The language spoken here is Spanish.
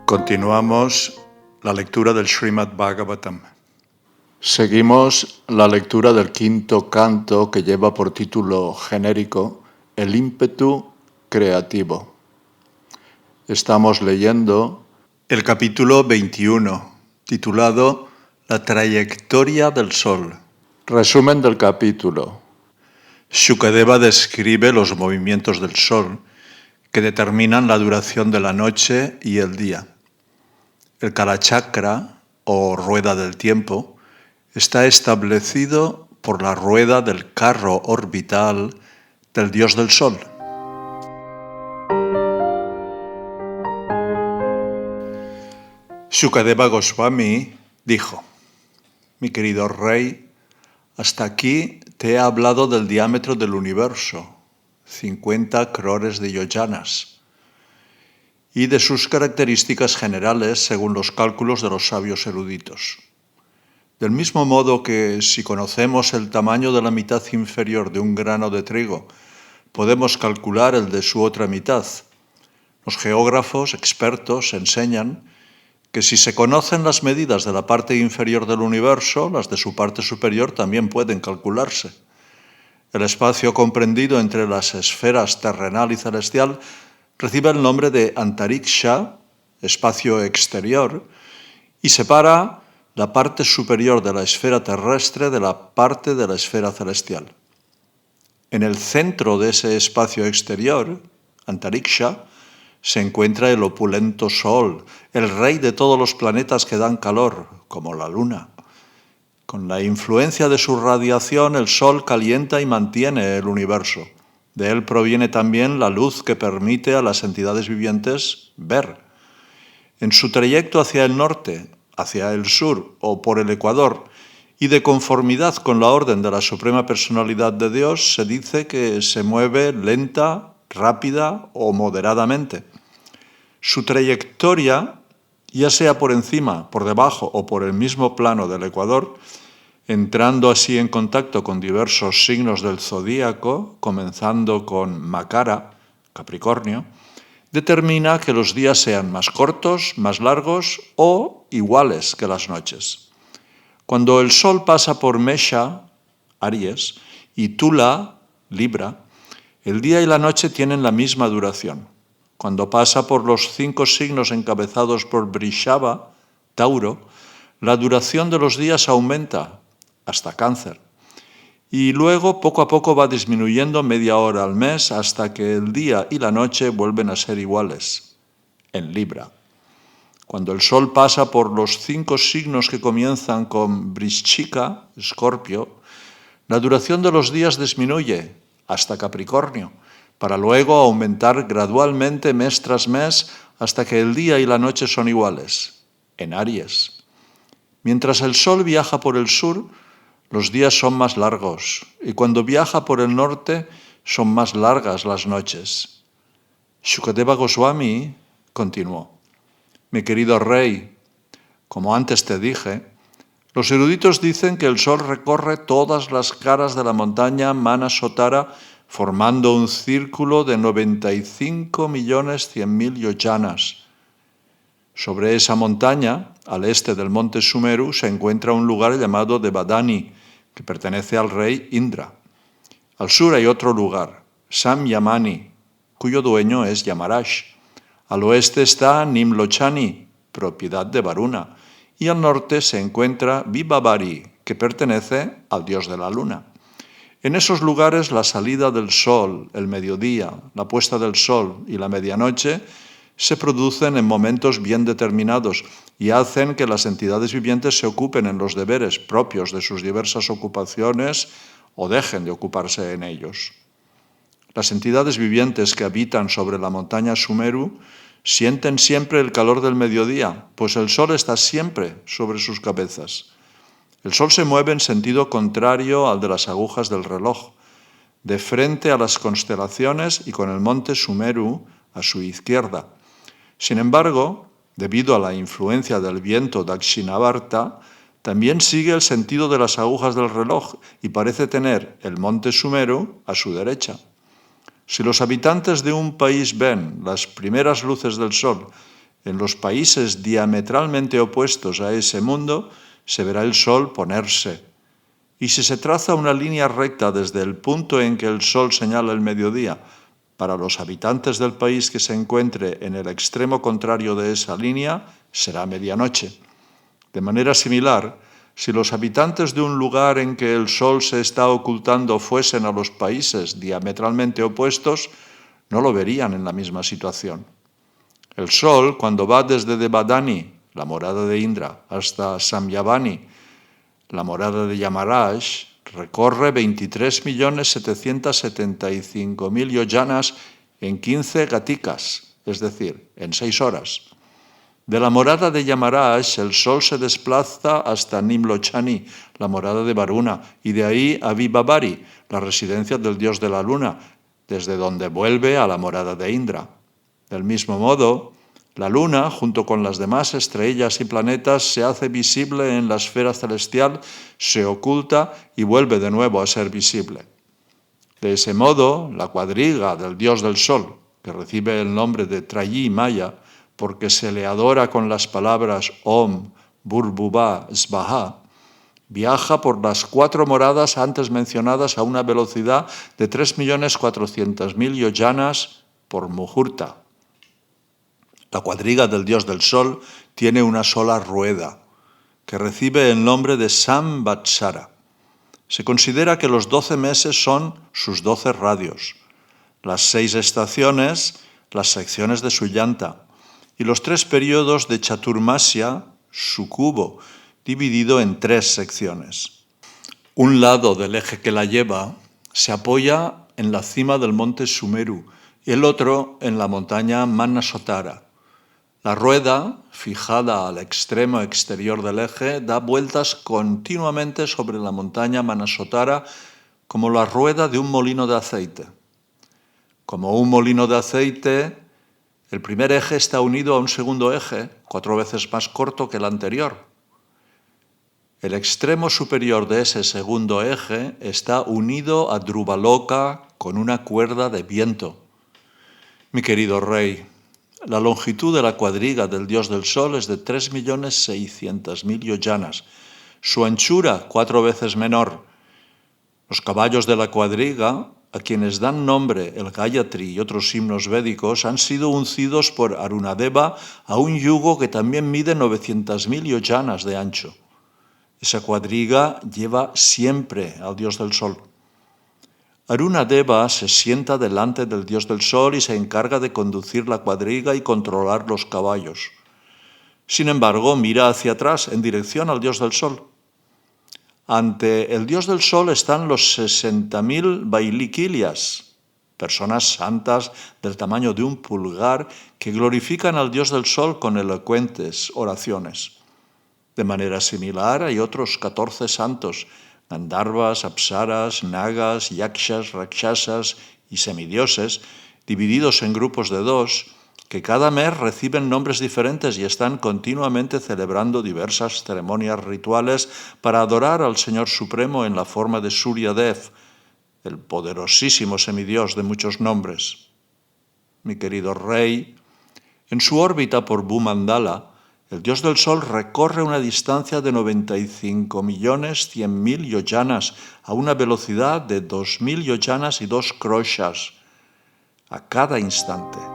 Continuamos la lectura del Srimad Bhagavatam. Seguimos la lectura del quinto canto que lleva por título genérico El ímpetu creativo. Estamos leyendo el capítulo 21, titulado La trayectoria del Sol. Resumen del capítulo. Shukadeva describe los movimientos del Sol que determinan la duración de la noche y el día. El Kalachakra, o rueda del tiempo, está establecido por la rueda del carro orbital del dios del Sol. Shukadeva Goswami dijo: mi querido rey, hasta aquí te he hablado del diámetro del universo, 50 crores de yojanas, y de sus características generales según los cálculos de los sabios eruditos. Del mismo modo que si conocemos el tamaño de la mitad inferior de un grano de trigo, podemos calcular el de su otra mitad. Los geógrafos expertos enseñan que si se conocen las medidas de la parte inferior del universo, las de su parte superior también pueden calcularse. El espacio comprendido entre las esferas terrenal y celestial recibe el nombre de Antariksha, espacio exterior, y separa la parte superior de la esfera terrestre de la parte de la esfera celestial. En el centro de ese espacio exterior, Antariksha, se encuentra el opulento Sol, el rey de todos los planetas que dan calor, como la Luna. Con la influencia de su radiación, el Sol calienta y mantiene el universo. De él proviene también la luz que permite a las entidades vivientes ver. En su trayecto hacia el norte, hacia el sur o por el ecuador, y de conformidad con la orden de la Suprema Personalidad de Dios, se dice que se mueve lenta, rápida o moderadamente. Su trayectoria, ya sea por encima, por debajo o por el mismo plano del ecuador, entrando así en contacto con diversos signos del zodíaco, comenzando con Makara, Capricornio, determina que los días sean más cortos, más largos o iguales que las noches. Cuando el Sol pasa por Mesha, Aries, y Tula, Libra, el día y la noche tienen la misma duración. Cuando pasa por los 5 signos encabezados por Vrishaba, Tauro, la duración de los días aumenta hasta Cáncer. Y luego, poco a poco, va disminuyendo media hora al mes hasta que el día y la noche vuelven a ser iguales, en Libra. Cuando el Sol pasa por los 5 signos que comienzan con Vrishchika, Escorpio, la duración de los días disminuye hasta Capricornio, para luego aumentar gradualmente mes tras mes hasta que el día y la noche son iguales, en Aries. Mientras el Sol viaja por el sur, los días son más largos, y cuando viaja por el norte, son más largas las noches. Shukadeva Goswami continuó: mi querido rey, como antes te dije, los eruditos dicen que el Sol recorre todas las caras de la montaña Manasotara formando un círculo de 95.100.000 yojanas. Sobre esa montaña, al este del monte Sumeru, se encuentra un lugar llamado Devadani, que pertenece al rey Indra. Al sur hay otro lugar, Samyamani, cuyo dueño es Yamaraj. Al oeste está Nimlochani, propiedad de Varuna, y al norte se encuentra Vibhavari, que pertenece al dios de la luna. En esos lugares la salida del sol, el mediodía, la puesta del sol y la medianoche se producen en momentos bien determinados y hacen que las entidades vivientes se ocupen en los deberes propios de sus diversas ocupaciones o dejen de ocuparse en ellos. Las entidades vivientes que habitan sobre la montaña Sumeru sienten siempre el calor del mediodía, pues el sol está siempre sobre sus cabezas. El sol se mueve en sentido contrario al de las agujas del reloj, de frente a las constelaciones y con el monte Sumeru a su izquierda. Sin embargo, debido a la influencia del viento Dakshinabharta, también sigue el sentido de las agujas del reloj y parece tener el monte Sumeru a su derecha. Si los habitantes de un país ven las primeras luces del sol En los países diametralmente opuestos a ese mundo se verá el sol ponerse. Y si se traza una línea recta desde el punto en que el sol señala el mediodía, para los habitantes del país que se encuentre en el extremo contrario de esa línea, será medianoche. De manera similar, si los habitantes de un lugar en que el sol se está ocultando fuesen a los países diametralmente opuestos, no lo verían en la misma situación. El sol, cuando va desde Devadani, la morada de Indra, hasta Samyavani, la morada de Yamaraj, recorre 23.775.000 yojanas en 15 gatikas, es decir, en 6 horas. De la morada de Yamaraj, el sol se desplaza hasta Nimlochani, la morada de Varuna, y de ahí a Vibhavari, la residencia del dios de la luna, desde donde vuelve a la morada de Indra. Del mismo modo, la luna, junto con las demás estrellas y planetas, se hace visible en la esfera celestial, se oculta y vuelve de nuevo a ser visible. De ese modo, la cuadriga del dios del sol, que recibe el nombre de Trayi Maya, porque se le adora con las palabras Om, Bhurbhuva, Svaha, viaja por las 4 moradas antes mencionadas a una velocidad de 3.400.000 yojanas por muhurta. La cuadriga del dios del sol tiene una sola rueda, que recibe el nombre de Samvatsara. Se considera que los 12 meses son sus 12 radios, las 6 estaciones, las secciones de su llanta, y los 3 periodos de Chaturmasya, su cubo, dividido en 3 secciones. Un lado del eje que la lleva se apoya en la cima del monte Sumeru y el otro en la montaña Manasotara. La rueda, fijada al extremo exterior del eje, da vueltas continuamente sobre la montaña Manasotara como la rueda de un molino de aceite. Como un molino de aceite, el primer eje está unido a un segundo eje, 4 veces más corto que el anterior. El extremo superior de ese segundo eje está unido a Dhruvaloka con una cuerda de viento. Mi querido rey, la longitud de la cuadriga del dios del sol es de 3.600.000 yojanas, su anchura 4 veces menor. Los caballos de la cuadriga, a quienes dan nombre el Gayatri y otros himnos védicos, han sido uncidos por Arunadeva a un yugo que también mide 900.000 yojanas de ancho. Esa cuadriga lleva siempre al dios del sol. Arunadeva se sienta delante del dios del sol y se encarga de conducir la cuadriga y controlar los caballos. Sin embargo, mira hacia atrás en dirección al dios del sol. Ante el dios del sol están los 60.000 Vailikilias, personas santas del tamaño de un pulgar que glorifican al dios del sol con elocuentes oraciones. De manera similar, hay otros 14 santos, Gandharvas, Apsaras, Nagas, Yakshas, Rakshasas y semidioses, divididos en grupos de 2, que cada mes reciben nombres diferentes y están continuamente celebrando diversas ceremonias rituales para adorar al Señor Supremo en la forma de Suryadev, el poderosísimo semidios de muchos nombres. Mi querido rey, en su órbita por Bhumandala, el dios del sol recorre una distancia de 95.100.000 yojanas a una velocidad de 2.000 yojanas y 2 kroshas a cada instante.